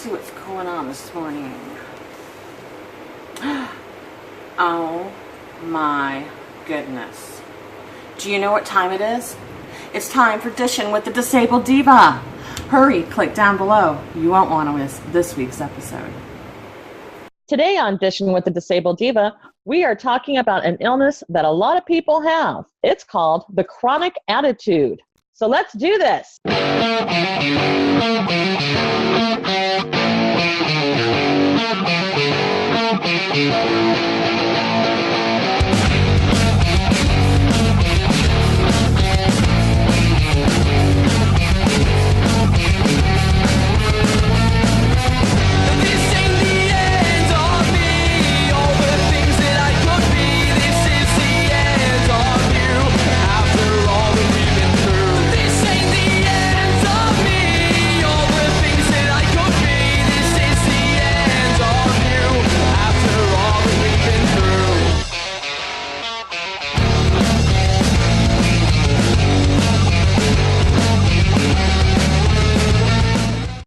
see what's going on this morning. Oh my goodness. Do you know what time it is? It's time for Dishing with the Disabled Diva. Hurry, click down below. You won't want to miss this week's episode. Today on Dishing with the Disabled Diva, we are talking about an illness that a lot of people have. It's called the chronic attitude. So let's do this.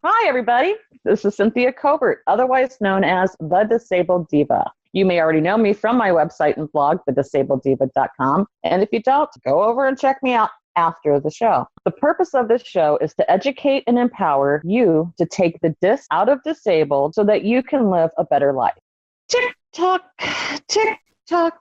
Hi, everybody. This is Cynthia Covert, otherwise known as The Disabled Diva. You may already know me from my website and blog, thedisableddiva.com. And if you don't, go over and check me out after the show. The purpose of this show is to educate and empower you to take the dis out of disabled so that you can live a better life. Tick tock,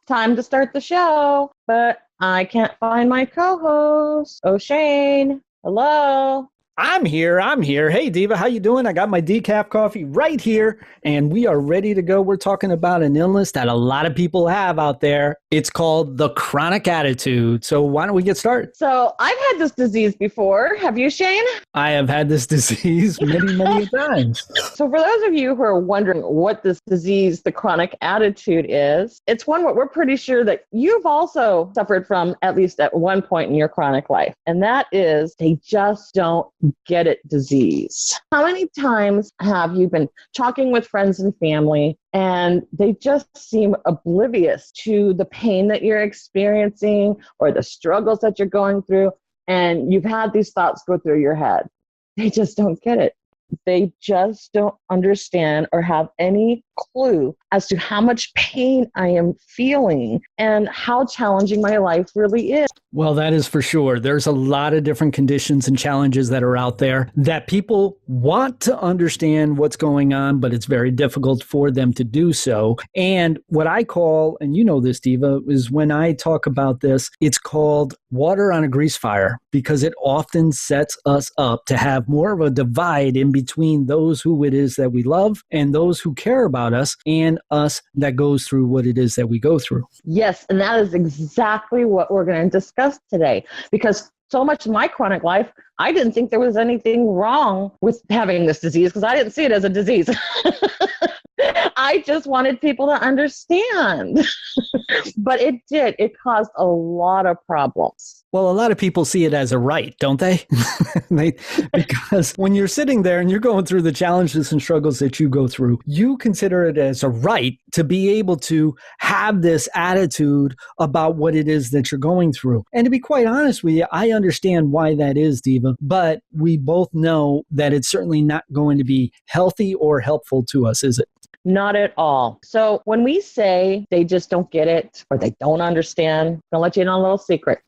time to start the show. But I can't find my co-host. Oh, Shane. Hello. I'm here. Hey, Diva, how you doing? I got my decaf coffee right here, and we are ready to go. We're talking about an illness that a lot of people have out there. It's called the chronic attitude. So why don't we get started? So I've had this disease before. Have you, Shane? I have had this disease many times. So for those of you who are wondering what this disease, the chronic attitude is, it's one what we're pretty sure that you've also suffered from at least at one point in your chronic life. And that is they just don't get it disease. How many times have you been talking with friends and family and they just seem oblivious to the pain that you're experiencing or the struggles that you're going through, and you've had these thoughts go through your head? They just don't get it. They just don't understand or have any clue as to how much pain I am feeling and how challenging my life really is. Well, that is for sure. There's a lot of different conditions and challenges that are out there that people want to understand what's going on, but it's very difficult for them to do so. And what I call, and you know this, Diva, is when I talk about this, it's called water on a grease fire, because it often sets us up to have more of a divide in between those who it is that we love and those who care about us and us that goes through what it is that we go through. Yes, and that is exactly what we're going to discuss today, because so much of my chronic life, I didn't think there was anything wrong with having this disease because I didn't see it as a disease. I just wanted people to understand. But it did. It caused a lot of problems. Well, a lot of people see it as a right, don't they? Because when you're sitting there and you're going through the challenges and struggles that you go through, you consider it as a right to be able to have this attitude about what it is that you're going through. And to be quite honest with you, I understand why that is, Diva, but we both know that it's certainly not going to be healthy or helpful to us, is it? Not at all. So when we say they just don't get it or they don't understand, I'm going to let you in on a little secret.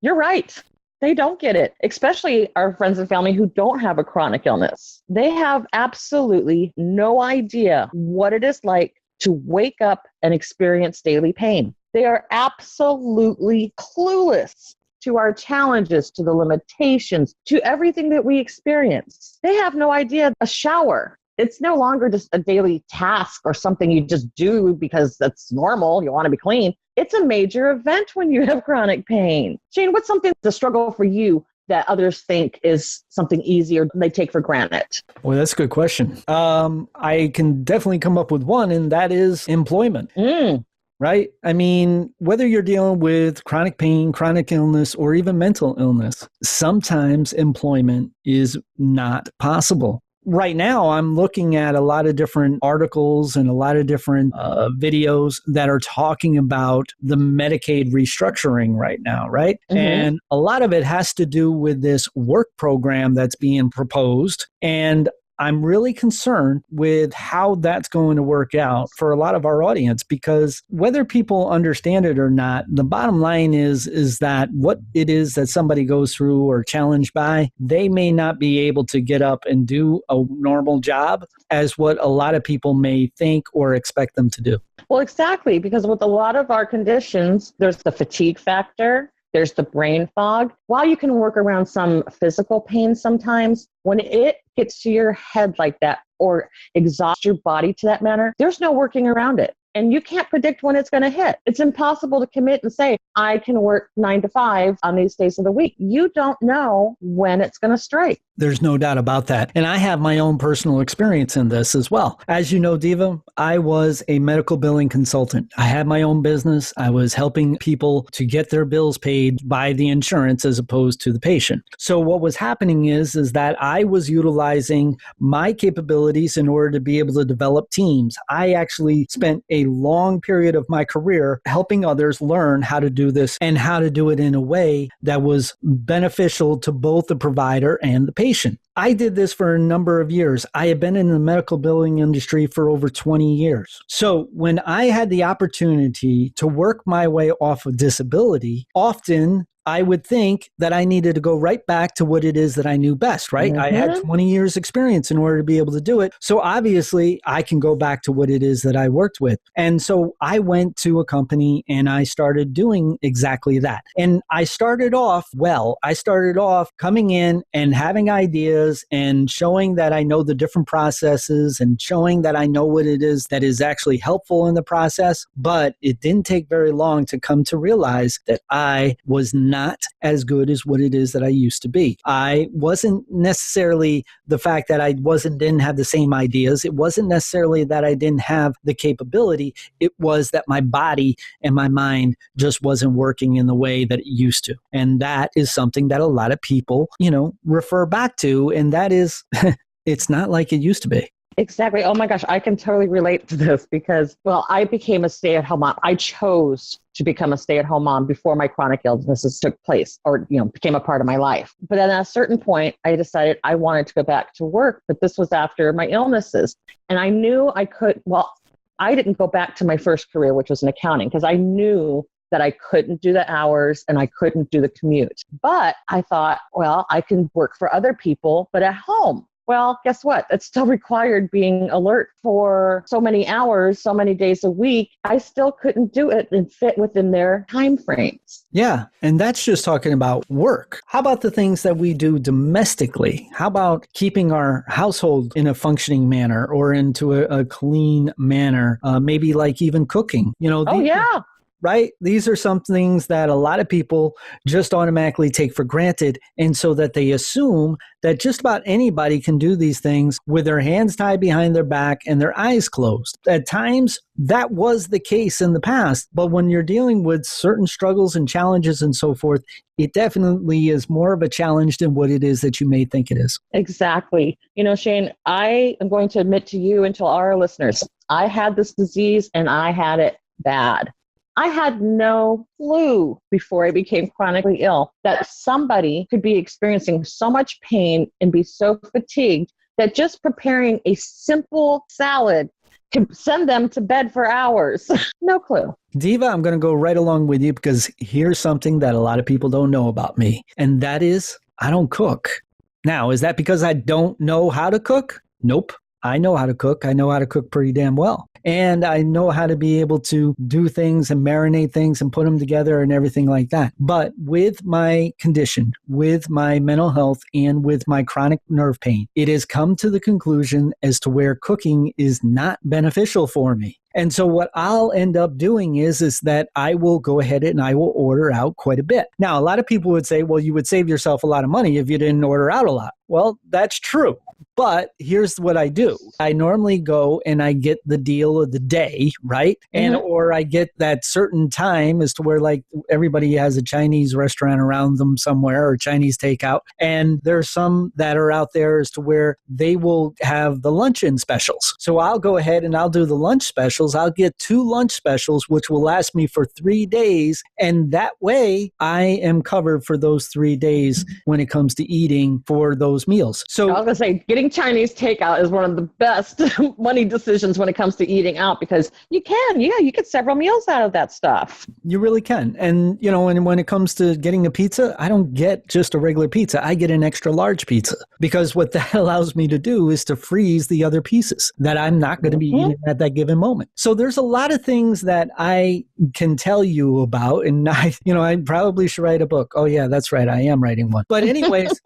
You're right. They don't get it, especially our friends and family who don't have a chronic illness. They have absolutely no idea what it is like to wake up and experience daily pain. They are absolutely clueless to our challenges, to the limitations, to everything that we experience. They have no idea a shower. It's no longer just a daily task or something you just do because that's normal. You want to be clean. It's a major event when you have chronic pain. Shane, what's something that's a struggle for you that others think is something easy or they take for granted? Well, that's a good question. I can definitely come up with one, and that is employment. Right? I mean, whether you're dealing with chronic pain, chronic illness, or even mental illness, sometimes employment is not possible. Right now, I'm looking at a lot of different articles and a lot of different videos that are talking about the Medicaid restructuring right now, right? Mm-hmm. And a lot of it has to do with this work program that's being proposed. And I'm really concerned with how that's going to work out for a lot of our audience, because whether people understand it or not, the bottom line is that what it is that somebody goes through or challenged by, they may not be able to get up and do a normal job as what a lot of people may think or expect them to do. Well, exactly, because with a lot of our conditions, there's the fatigue factor. There's the brain fog. While you can work around some physical pain sometimes, when it gets to your head like that or exhausts your body to that manner, there's no working around it. And you can't predict when it's going to hit. It's impossible to commit and say, I can work 9 to 5 on these days of the week. You don't know when it's going to strike. There's no doubt about that. And I have my own personal experience in this as well. As you know, Diva, I was a medical billing consultant. I had my own business. I was helping people to get their bills paid by the insurance as opposed to the patient. So what was happening is that I was utilizing my capabilities in order to be able to develop teams. I actually spent a long period of my career helping others learn how to do this and how to do it in a way that was beneficial to both the provider and the patient. I did this for a number of years. I have been in the medical billing industry for over 20 years. So when I had the opportunity to work my way off of disability, often I would think that I needed to go right back to what it is that I knew best, right? I had 20 years experience in order to be able to do it. So obviously I can go back to what it is that I worked with. And so I went to a company and I started doing exactly that. And I started off well. I started off coming in and having ideas and showing that I know the different processes and showing that I know what it is that is actually helpful in the process. But it didn't take very long to come to realize that I was not as good as what it is that I used to be. I wasn't necessarily the fact that I didn't have the same ideas. It wasn't necessarily that I didn't have the capability. It was that my body and my mind just wasn't working in the way that it used to. And that is something that a lot of people, refer back to. And that is, it's not like it used to be. Exactly. Oh my gosh, I can totally relate to this because, I became a stay-at-home mom. I chose to become a stay-at-home mom before my chronic illnesses took place or, became a part of my life. But then at a certain point, I decided I wanted to go back to work, but this was after my illnesses. And I knew I didn't go back to my first career, which was in accounting, because I knew that I couldn't do the hours and I couldn't do the commute. But I thought, I can work for other people, but at home. Well, guess what? It still required being alert for so many hours, so many days a week. I still couldn't do it and fit within their time frames. Yeah. And that's just talking about work. How about the things that we do domestically? How about keeping our household in a functioning manner or into a clean manner? Maybe like even cooking, right? These are some things that a lot of people just automatically take for granted. And so that they assume that just about anybody can do these things with their hands tied behind their back and their eyes closed. At times, that was the case in the past. But when you're dealing with certain struggles and challenges and so forth, it definitely is more of a challenge than what it is that you may think it is. Exactly. Shane, I am going to admit to you and to our listeners, I had this disease and I had it bad. I had no clue before I became chronically ill that somebody could be experiencing so much pain and be so fatigued that just preparing a simple salad could send them to bed for hours. No clue. Diva, I'm going to go right along with you because here's something that a lot of people don't know about me, and that is I don't cook. Now, is that because I don't know how to cook? Nope. I know how to cook. I know how to cook pretty damn well. And I know how to be able to do things and marinate things and put them together and everything like that. But with my condition, with my mental health, and with my chronic nerve pain, it has come to the conclusion as to where cooking is not beneficial for me. And so what I'll end up doing is that I will go ahead and I will order out quite a bit. Now, a lot of people would say, well, you would save yourself a lot of money if you didn't order out a lot. Well, that's true. But here's what I do. I normally go and I get the deal of the day, right? And or I get that certain time as to where like everybody has a Chinese restaurant around them somewhere or Chinese takeout. And there's some that are out there as to where they will have the luncheon specials. So I'll go ahead and I'll do the lunch special specials. I'll get 2 lunch specials, which will last me for 3 days. And that way I am covered for those 3 days when it comes to eating for those meals. So I was going to say, getting Chinese takeout is one of the best money decisions when it comes to eating out, because you get several meals out of that stuff. you really can. And, and when it comes to getting a pizza, I don't get just a regular pizza. I get an extra large pizza, because what that allows me to do is to freeze the other pieces that I'm not going to be eating at that given moment. So there's a lot of things that I can tell you about, and I probably should write a book. Oh yeah, that's right. I am writing one. But anyways,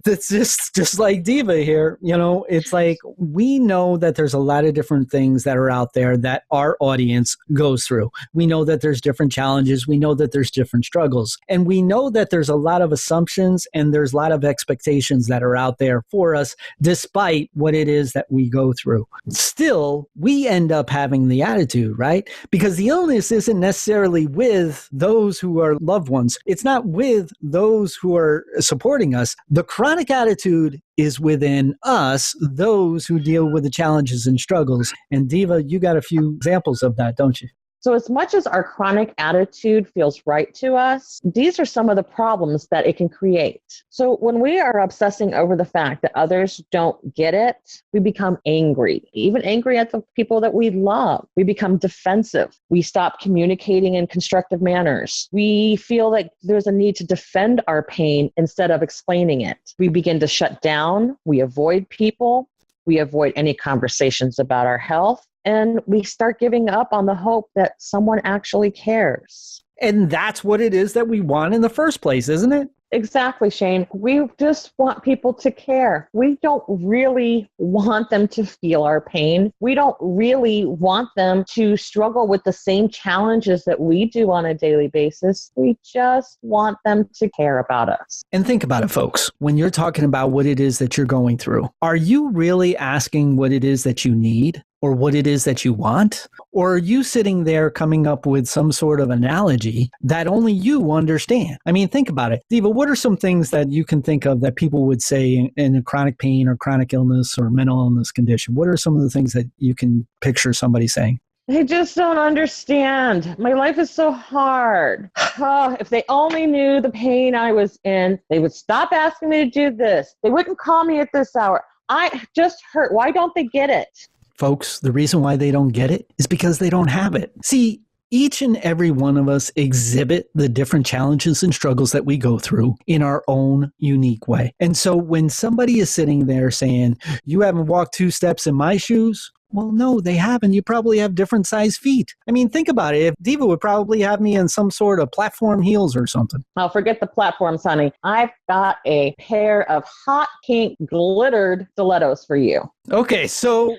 that's just like Diva here. It's like, we know that there's a lot of different things that are out there that our audience goes through. We know that there's different challenges. We know that there's different struggles. And we know that there's a lot of assumptions and there's a lot of expectations that are out there for us, despite what it is that we go through. Still, we end up having the attitude, right? Because the illness isn't necessarily with those who are loved ones. It's not with those who are supporting us. The chronic attitude is within us, those who deal with the challenges and struggles. And Diva, you got a few examples of that, don't you? So as much as our chronic attitude feels right to us, these are some of the problems that it can create. So when we are obsessing over the fact that others don't get it, we become angry, even angry at the people that we love. We become defensive. We stop communicating in constructive manners. We feel like there's a need to defend our pain instead of explaining it. We begin to shut down. We avoid people. We avoid any conversations about our health. And we start giving up on the hope that someone actually cares. And that's what it is that we want in the first place, isn't it? Exactly, Shane. We just want people to care. We don't really want them to feel our pain. We don't really want them to struggle with the same challenges that we do on a daily basis. We just want them to care about us. And think about it, folks. When you're talking about what it is that you're going through, are you really asking what it is that you need? Or what it is that you want? Or are you sitting there coming up with some sort of analogy that only you understand? I mean, think about it. Diva, what are some things that you can think of that people would say in a chronic pain or chronic illness or mental illness condition? What are some of the things that you can picture somebody saying? They just don't understand. My life is so hard. Oh, if they only knew the pain I was in, they would stop asking me to do this. They wouldn't call me at this hour. I just hurt. Why don't they get it? Folks, the reason why they don't get it is because they don't have it. See, each and every one of us exhibit the different challenges and struggles that we go through in our own unique way. And so when somebody is sitting there saying, you haven't walked 2 steps in my shoes, well, no, they haven't. You probably have different size feet. I mean, think about it. If Diva would probably have me in some sort of platform heels or something. Oh, forget the platforms, honey. I've got a pair of hot pink glittered stilettos for you. Okay, so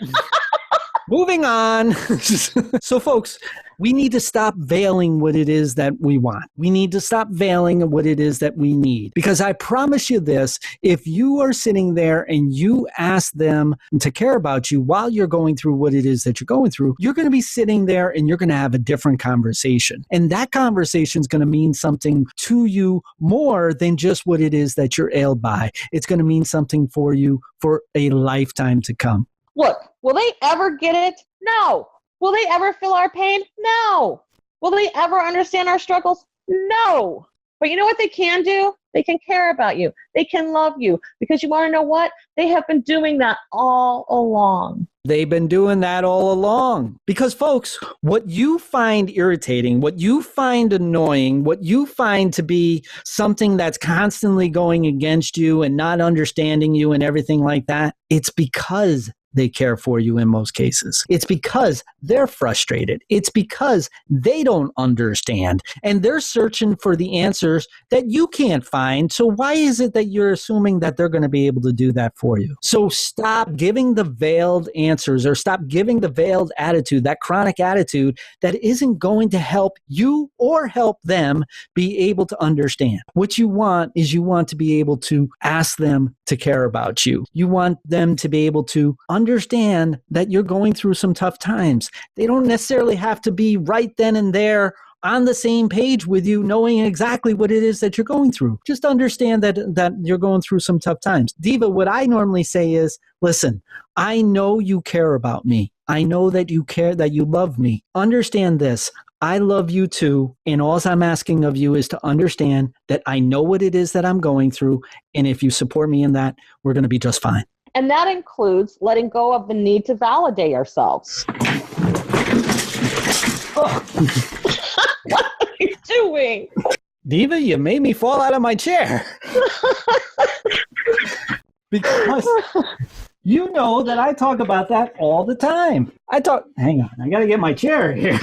moving on. So, folks, we need to stop veiling what it is that we want. We need to stop veiling what it is that we need. Because I promise you this, if you are sitting there and you ask them to care about you while you're going through what it is that you're going through, you're going to be sitting there and you're going to have a different conversation. And that conversation is going to mean something to you more than just what it is that you're ailed by. It's going to mean something for you for a lifetime to come. Look, will they ever get it? No. Will they ever feel our pain? No. Will they ever understand our struggles? No. But you know what they can do? They can care about you. They can love you. Because you want to know what? They have been doing that all along. They've been doing that all along. Because, folks, what you find irritating, what you find annoying, what you find to be something that's constantly going against you and not understanding you and everything like that, it's because they care for you in most cases. It's because they're frustrated. It's because they don't understand and they're searching for the answers that you can't find. So why is it that you're assuming that they're going to be able to do that for you? So stop giving the veiled answers or stop giving the veiled attitude, that chronic attitude that isn't going to help you or help them be able to understand. What you want is you want to be able to ask them to care about you. You want them to be able to understand that you're going through some tough times. They don't necessarily have to be right then and there on the same page with you, knowing exactly what it is that you're going through. Just understand that you're going through some tough times. Diva, what I normally say is, listen, I know you care about me. I know that you care, that you love me. Understand this. I love you too. And all I'm asking of you is to understand that I know what it is that I'm going through. And if you support me in that, we're going to be just fine. And that includes letting go of the need to validate ourselves. Oh. What are you doing? Diva, you made me fall out of my chair. Because you know that I talk about that all the time. Hang on, I got to get my chair here.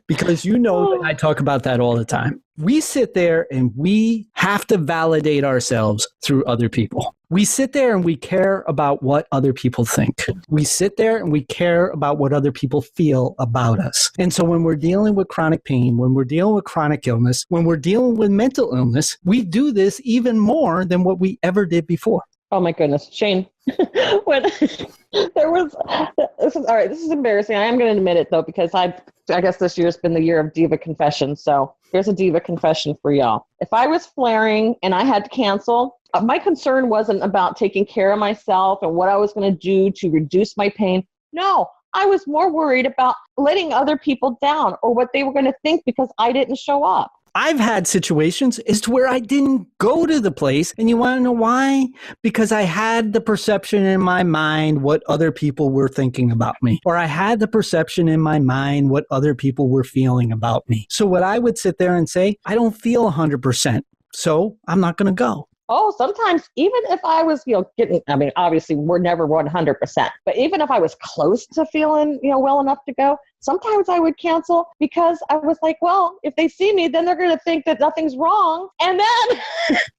because you know that I talk about that all the time. We sit there and we have to validate ourselves through other people. We sit there and we care about what other people think. We sit there and we care about what other people feel about us. And so when we're dealing with chronic pain, when we're dealing with chronic illness, when we're dealing with mental illness, we do this even more than what we ever did before. Oh my goodness, Shane. When there was, this is embarrassing. I am going to admit it though, because I guess this year's been the year of diva confession. So here's a diva confession for y'all. If I was flaring and I had to cancel, my concern wasn't about taking care of myself and what I was going to do to reduce my pain. No, I was more worried about letting other people down or what they were going to think because I didn't show up. I've had situations as to where I didn't go to the place. And you want to know why? Because I had the perception in my mind what other people were thinking about me. Or I had the perception in my mind what other people were feeling about me. So what I would sit there and say, I don't feel 100%. So I'm not going to go. Oh, sometimes even if I was, obviously we're never 100%, but even if I was close to feeling, well enough to go, sometimes I would cancel because I was like, well, if they see me, then they're going to think that nothing's wrong. And then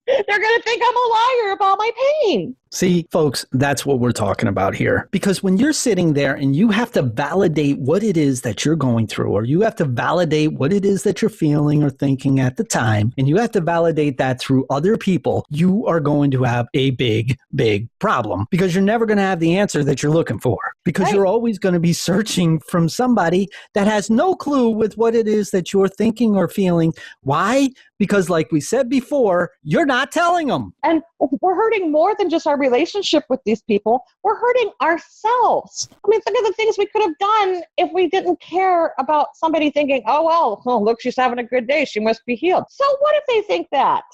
they're going to think I'm a liar about my pain. See, folks, that's what we're talking about here. Because when you're sitting there and you have to validate what it is that you're going through, or you have to validate what it is that you're feeling or thinking at the time, and you have to validate that through other people, you are going to have a big, big problem because you're never going to have the answer that you're looking for because Right. You're always going to be searching from somebody that has no clue with what it is that you're thinking or feeling. Why? Because like we said before, you're not telling them. And we're hurting more than just our relationship with these people. We're hurting ourselves. I mean, think of the things we could have done if we didn't care about somebody thinking, oh, look, she's having a good day. She must be healed. So what if they think that?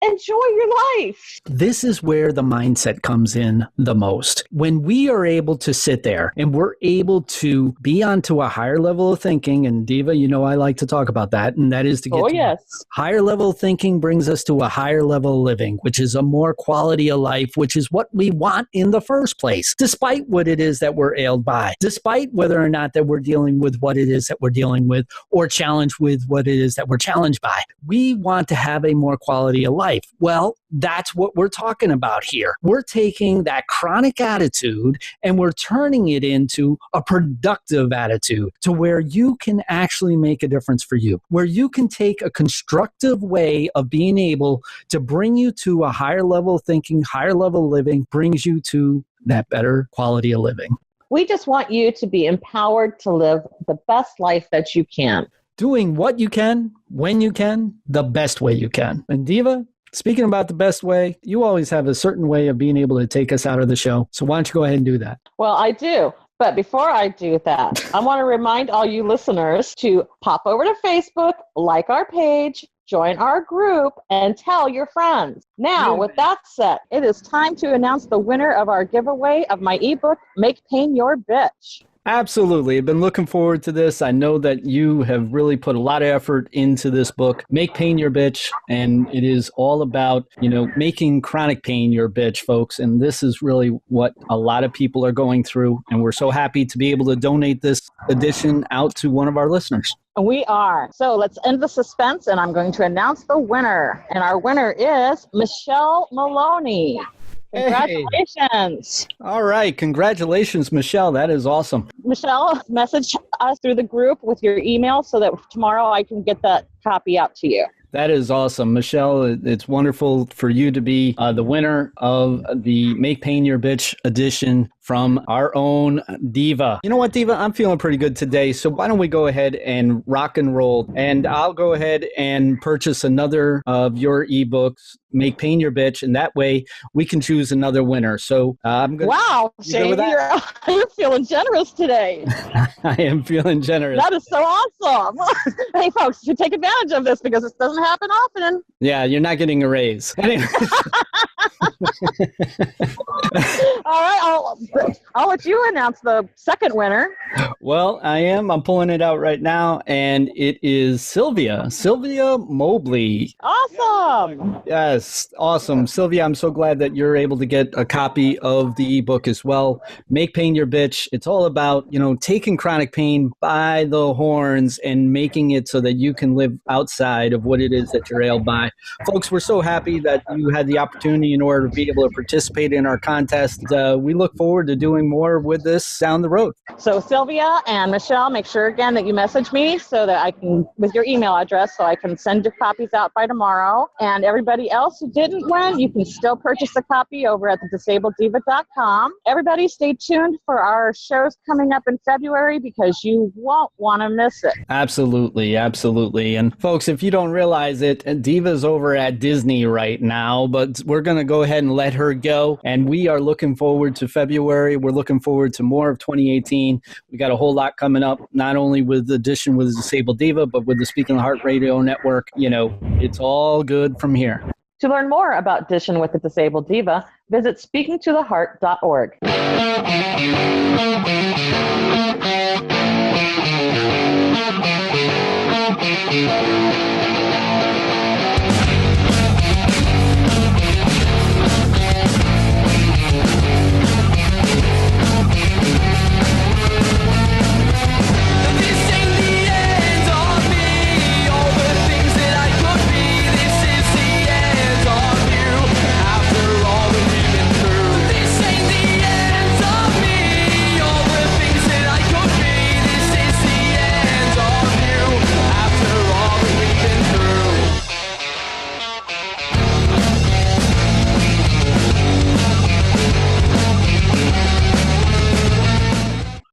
Enjoy your life. This is where the mindset comes in the most. When we are able to sit there and we're able to be onto a higher level of thinking, and Diva, I like to talk about that, and that is to get to higher level of thinking brings us to a higher level of living, which is a more quality of life, which is what we want in the first place, despite what it is that we're ailed by, despite whether or not that we're dealing with what it is that we're dealing with or challenged with what it is that we're challenged by. We want to have a more quality of life. Well, that's what we're talking about here. We're taking that chronic attitude and we're turning it into a productive attitude to where you can actually make a difference for you, where you can take a constructive way of being able to bring you to a higher level of thinking, higher level of living, brings you to that better quality of living. We just want you to be empowered to live the best life that you can. Doing what you can, when you can, the best way you can. And Diva, speaking about the best way, you always have a certain way of being able to take us out of the show. So why don't you go ahead and do that? Well, I do. But before I do that, I want to remind all you listeners to pop over to Facebook, like our page, join our group, and tell your friends. Now, with that said, it is time to announce the winner of our giveaway of my ebook, Make Pain Your Bitch. Absolutely. I've been looking forward to this. I know that you have really put a lot of effort into this book, Make Pain Your Bitch. And it is all about, making chronic pain your bitch, folks. And this is really what a lot of people are going through. And we're so happy to be able to donate this edition out to one of our listeners. We are. So let's end the suspense, and I'm going to announce the winner. And our winner is Michelle Maloney. Congratulations. Hey. All right. Congratulations, Michelle. That is awesome. Michelle, message us through the group with your email so that tomorrow I can get that copy out to you. That is awesome. Michelle, it's wonderful for you to be the winner of the Make Pain Your Bitch edition from our own Diva. You know what, Diva? I'm feeling pretty good today, so why don't we go ahead and rock and roll? And I'll go ahead and purchase another of your ebooks, Make Pain Your Bitch, and that way we can choose another winner. So I'm going to... Wow, Shane, you're feeling generous today. I am feeling generous. That is so awesome. Hey, folks, you take advantage of this because it doesn't happen often. Yeah, you're not getting a raise. Anyway. All right, I'll let you announce the second winner. Well, I am. I'm pulling it out right now, and it is Sylvia Mobley. Awesome. Yes, awesome. Sylvia, I'm so glad that you're able to get a copy of the ebook as well. Make Pain Your Bitch. It's all about, taking chronic pain by the horns and making it so that you can live outside of what it is that you're ailed by. Folks, we're so happy that you had the opportunity in order to be able to participate in our contest. We look forward to doing more with this down the road. So Sylvia and Michelle, make sure again that you message me so that I can, with your email address, so I can send your copies out by tomorrow. And everybody else who didn't win, you can still purchase a copy over at thedisableddiva.com. Everybody stay tuned for our shows coming up in February because you won't want to miss it. Absolutely, absolutely. And folks, if you don't realize it, Diva's over at Disney right now, but we're going to go ahead and let her go. And we are looking forward to February. We're looking forward to more of 2018. We got a whole lot coming up, not only with the Edition with the Disabled Diva, but with the Speaking the Heart Radio Network. It's all good from here. To learn more about Edition with the Disabled Diva, visit speakingtotheheart.org.